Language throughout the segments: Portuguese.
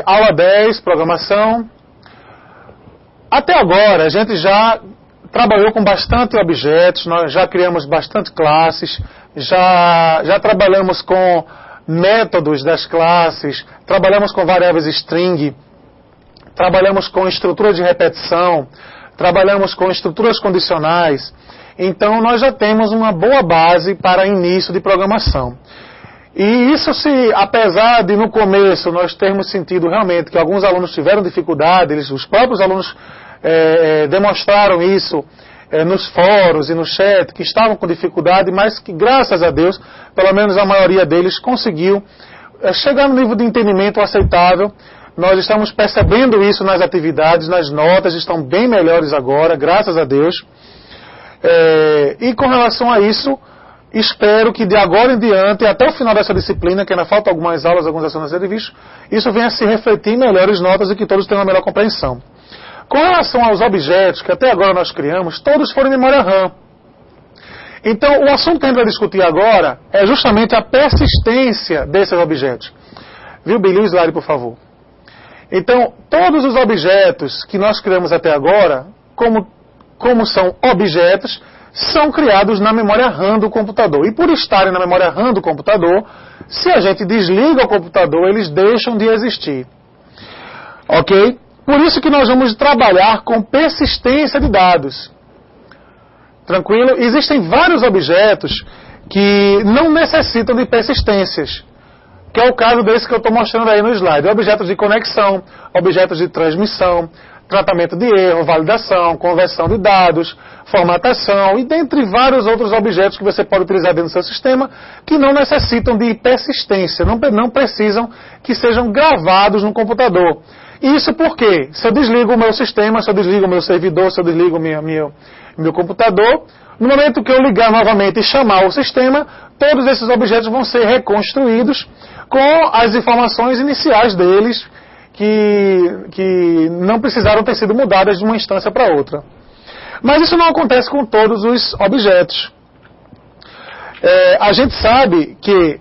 Aula 10, programação. Até agora, a gente já trabalhou com bastante objetos, nós já criamos bastante classes, já trabalhamos com métodos das classes, trabalhamos com variáveis string, trabalhamos com estruturas de repetição, trabalhamos com estruturas condicionais. Então, nós já temos uma boa base para início de programação. E isso, apesar de no começo nós termos sentido realmente que alguns alunos tiveram dificuldade, os próprios alunos demonstraram isso nos fóruns e no chat, que estavam com dificuldade, mas que, graças a Deus, pelo menos a maioria deles conseguiu chegar no nível de entendimento aceitável. Nós estamos percebendo isso nas atividades, nas notas, estão bem melhores agora, graças a Deus. E com relação a isso, espero que de agora em diante, até o final dessa disciplina, que ainda faltam algumas aulas, alguns assuntos a ser vistos, isso venha a se refletir em melhores notas e que todos tenham uma melhor compreensão. Com relação aos objetos que até agora nós criamos, todos foram em memória RAM. Então, o assunto que a gente vai discutir agora é justamente a persistência desses objetos. Viu, Billy, o slide, por favor. Então, todos os objetos que nós criamos até agora, como são objetos, são criados na memória RAM do computador. E por estarem na memória RAM do computador, se a gente desliga o computador, eles deixam de existir. Ok? Por isso que nós vamos trabalhar com persistência de dados. Tranquilo? Existem vários objetos que não necessitam de persistências, que é o caso desse que eu estou mostrando aí no slide. Objetos de conexão, objetos de transmissão, tratamento de erro, validação, conversão de dados, formatação e dentre vários outros objetos que você pode utilizar dentro do seu sistema que não necessitam de persistência, não precisam que sejam gravados no computador. Isso porque, se eu desligo o meu sistema, se eu desligo o meu servidor, se eu desligo meu computador, no momento que eu ligar novamente e chamar o sistema, todos esses objetos vão ser reconstruídos com as informações iniciais deles, que não precisaram ter sido mudadas de uma instância para outra. Mas isso não acontece com todos os objetos. A gente sabe que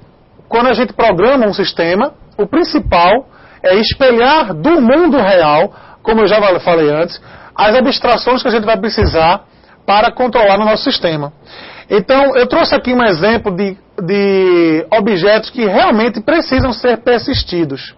quando a gente programa um sistema, o principal é espelhar do mundo real, como eu já falei antes, as abstrações que a gente vai precisar para controlar no nosso sistema. Então, eu trouxe aqui um exemplo de objetos que realmente precisam ser persistidos.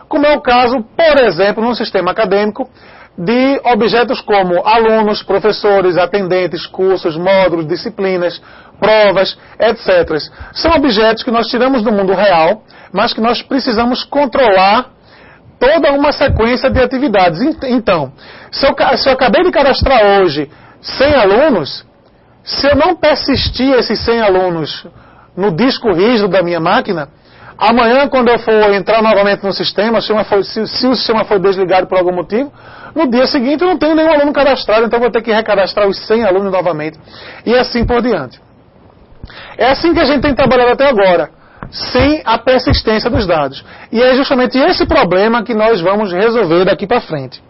Como é o caso, por exemplo, num sistema acadêmico, de objetos como alunos, professores, atendentes, cursos, módulos, disciplinas, provas, etc. São objetos que nós tiramos do mundo real, mas que nós precisamos controlar toda uma sequência de atividades. Então, se eu acabei de cadastrar hoje 100 alunos, se eu não persistir esses 100 alunos no disco rígido da minha máquina, amanhã, quando eu for entrar novamente no sistema, se o sistema for desligado por algum motivo, no dia seguinte eu não tenho nenhum aluno cadastrado, então eu vou ter que recadastrar os 100 alunos novamente. E assim por diante. É assim que a gente tem trabalhado até agora, sem a persistência dos dados. E é justamente esse problema que nós vamos resolver daqui para frente.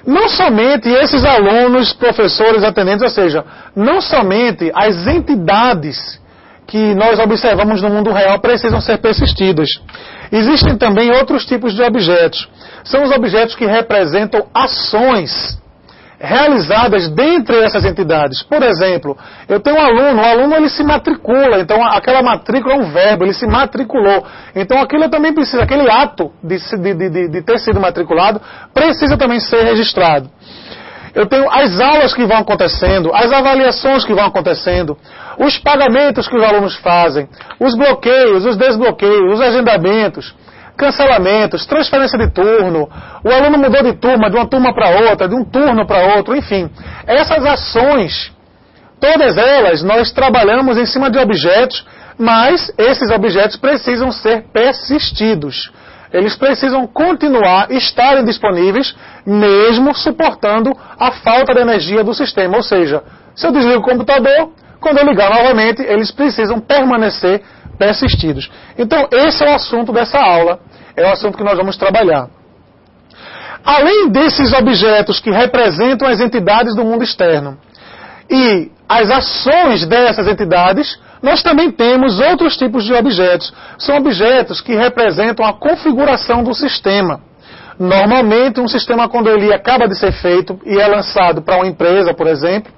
Não somente esses alunos, professores, atendentes, ou seja, não somente as entidades que nós observamos no mundo real precisam ser persistidas. Existem também outros tipos de objetos. São os objetos que representam ações realizadas dentre essas entidades. Por exemplo, eu tenho um aluno, o aluno ele se matricula, então aquela matrícula é um verbo, ele se matriculou. Então aquilo também precisa, aquele ato de ter sido matriculado, precisa também ser registrado. Eu tenho as aulas que vão acontecendo, as avaliações que vão acontecendo, os pagamentos que os alunos fazem, os bloqueios, os desbloqueios, os agendamentos, cancelamentos, transferência de turno, o aluno mudou de turma, de uma turma para outra, de um turno para outro, enfim. Essas ações, todas elas, nós trabalhamos em cima de objetos, mas esses objetos precisam ser persistidos. Eles precisam continuar, estarem disponíveis, mesmo suportando a falta de energia do sistema. Ou seja, se eu desligo o computador, quando eu ligar novamente, eles precisam permanecer persistidos. Então, esse é o assunto dessa aula. É o assunto que nós vamos trabalhar. Além desses objetos que representam as entidades do mundo externo e as ações dessas entidades, nós também temos outros tipos de objetos. São objetos que representam a configuração do sistema. Normalmente, um sistema, quando ele acaba de ser feito e é lançado para uma empresa, por exemplo,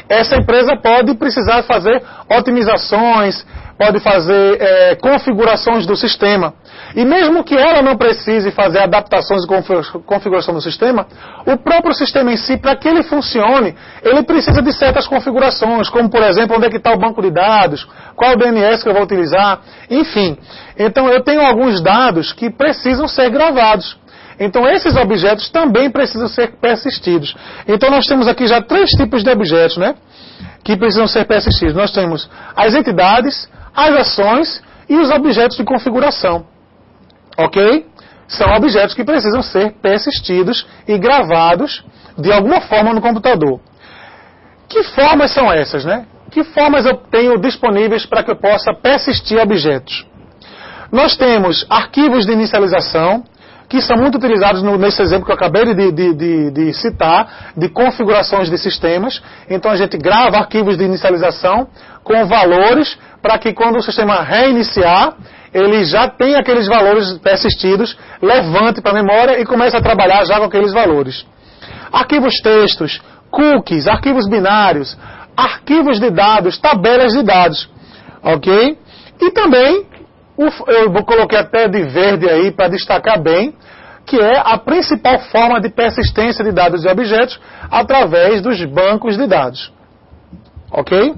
essa empresa pode precisar fazer otimizações, pode fazer configurações do sistema. E mesmo que ela não precise fazer adaptações e configuração do sistema, o próprio sistema em si, para que ele funcione, ele precisa de certas configurações, como, por exemplo, onde é que está o banco de dados, qual o DNS que eu vou utilizar, enfim. Então, eu tenho alguns dados que precisam ser gravados. Então, esses objetos também precisam ser persistidos. Então, nós temos aqui já 3 tipos de objetos, né, que precisam ser persistidos. Nós temos as entidades, as ações e os objetos de configuração. Ok? São objetos que precisam ser persistidos e gravados de alguma forma no computador. Que formas são essas, né? Que formas eu tenho disponíveis para que eu possa persistir objetos? Nós temos arquivos de inicialização, que são muito utilizados nesse exemplo que eu acabei de citar, de configurações de sistemas. Então a gente grava arquivos de inicialização com valores para que quando o sistema reiniciar, ele já tenha aqueles valores persistidos, levante para a memória e comece a trabalhar já com aqueles valores. Arquivos textos, cookies, arquivos binários, arquivos de dados, tabelas de dados. Ok? E também, eu coloquei até de verde aí para destacar bem, que é a principal forma de persistência de dados e objetos através dos bancos de dados. Ok?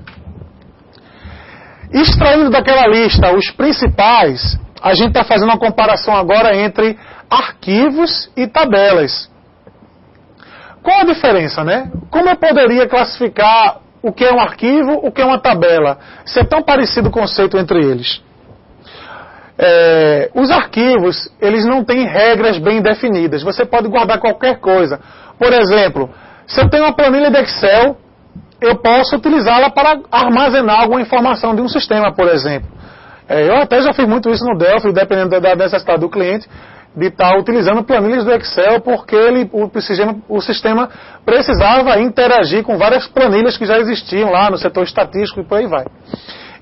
Extraindo daquela lista os principais, a gente está fazendo uma comparação agora entre arquivos e tabelas. Qual a diferença, né? Como eu poderia classificar o que é um arquivo, o que é uma tabela? Se é tão parecido o conceito entre eles. Os arquivos, eles não têm regras bem definidas. Você pode guardar qualquer coisa. Por exemplo, se eu tenho uma planilha de Excel, eu posso utilizá-la para armazenar alguma informação de um sistema, por exemplo. Eu até já fiz muito isso no Delphi, dependendo da necessidade do cliente, de estar utilizando planilhas do Excel, porque o sistema precisava interagir com várias planilhas que já existiam lá no setor estatístico e por aí vai.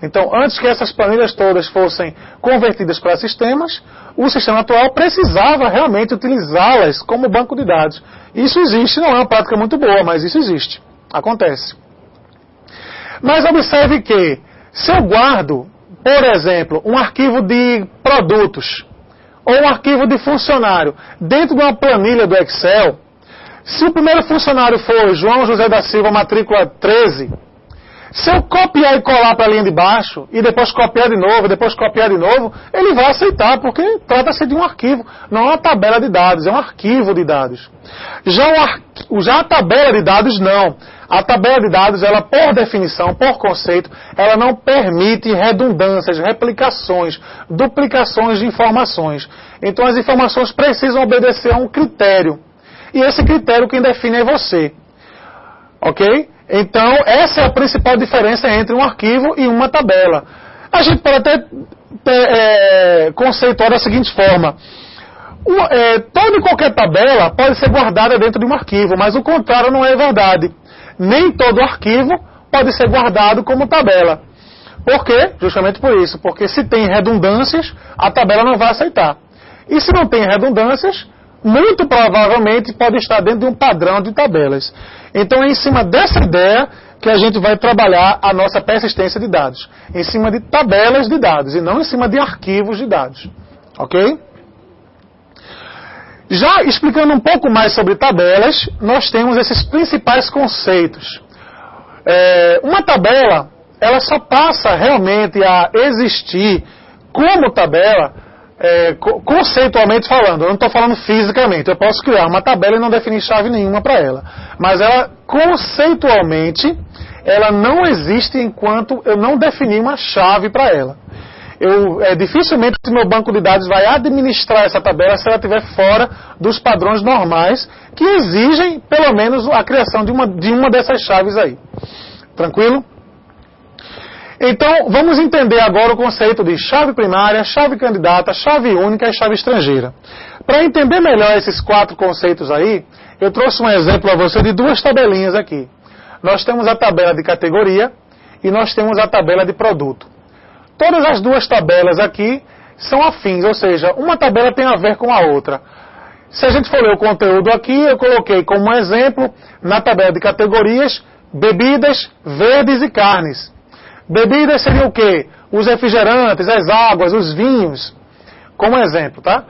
Então, antes que essas planilhas todas fossem convertidas para sistemas, o sistema atual precisava realmente utilizá-las como banco de dados. Isso existe, não é uma prática muito boa, mas isso existe. Acontece. Mas observe que, se eu guardo, por exemplo, um arquivo de produtos, ou um arquivo de funcionário, dentro de uma planilha do Excel, se o primeiro funcionário for João José da Silva, matrícula 13, se eu copiar e colar para a linha de baixo, e depois copiar de novo, ele vai aceitar, porque trata-se de um arquivo, não é uma tabela de dados, é um arquivo de dados. Já a tabela de dados, não. A tabela de dados, ela, por definição, por conceito, ela não permite redundâncias, replicações, duplicações de informações. Então as informações precisam obedecer a um critério. E esse critério quem define é você. Ok? Então, essa é a principal diferença entre um arquivo e uma tabela. A gente pode até conceituar da seguinte forma. Toda e qualquer tabela pode ser guardada dentro de um arquivo, mas o contrário não é verdade. Nem todo arquivo pode ser guardado como tabela. Por quê? Justamente por isso. Porque se tem redundâncias, a tabela não vai aceitar. E se não tem redundâncias, muito provavelmente pode estar dentro de um padrão de tabelas. Então é em cima dessa ideia que a gente vai trabalhar a nossa persistência de dados. Em cima de tabelas de dados e não em cima de arquivos de dados. Ok? Já explicando um pouco mais sobre tabelas, nós temos esses principais conceitos. Uma tabela, ela só passa realmente a existir como tabela, conceitualmente falando. Eu não estou falando fisicamente. Eu posso criar uma tabela e não definir chave nenhuma para ela. Mas ela, conceitualmente, ela não existe enquanto eu não definir uma chave para ela. Dificilmente o meu banco de dados vai administrar essa tabela se ela estiver fora dos padrões normais que exigem, pelo menos, a criação de uma dessas chaves aí. Tranquilo? Então, vamos entender agora o conceito de chave primária, chave candidata, chave única e chave estrangeira. Para entender melhor esses 4 conceitos aí, eu trouxe um exemplo a você de 2 tabelinhas aqui. Nós temos a tabela de categoria e nós temos a tabela de produto. Todas as duas tabelas aqui são afins, ou seja, uma tabela tem a ver com a outra. Se a gente for ler o conteúdo aqui, eu coloquei como exemplo, na tabela de categorias, bebidas, verdes e carnes. Bebidas seriam o quê? Os refrigerantes, as águas, os vinhos, como exemplo, tá?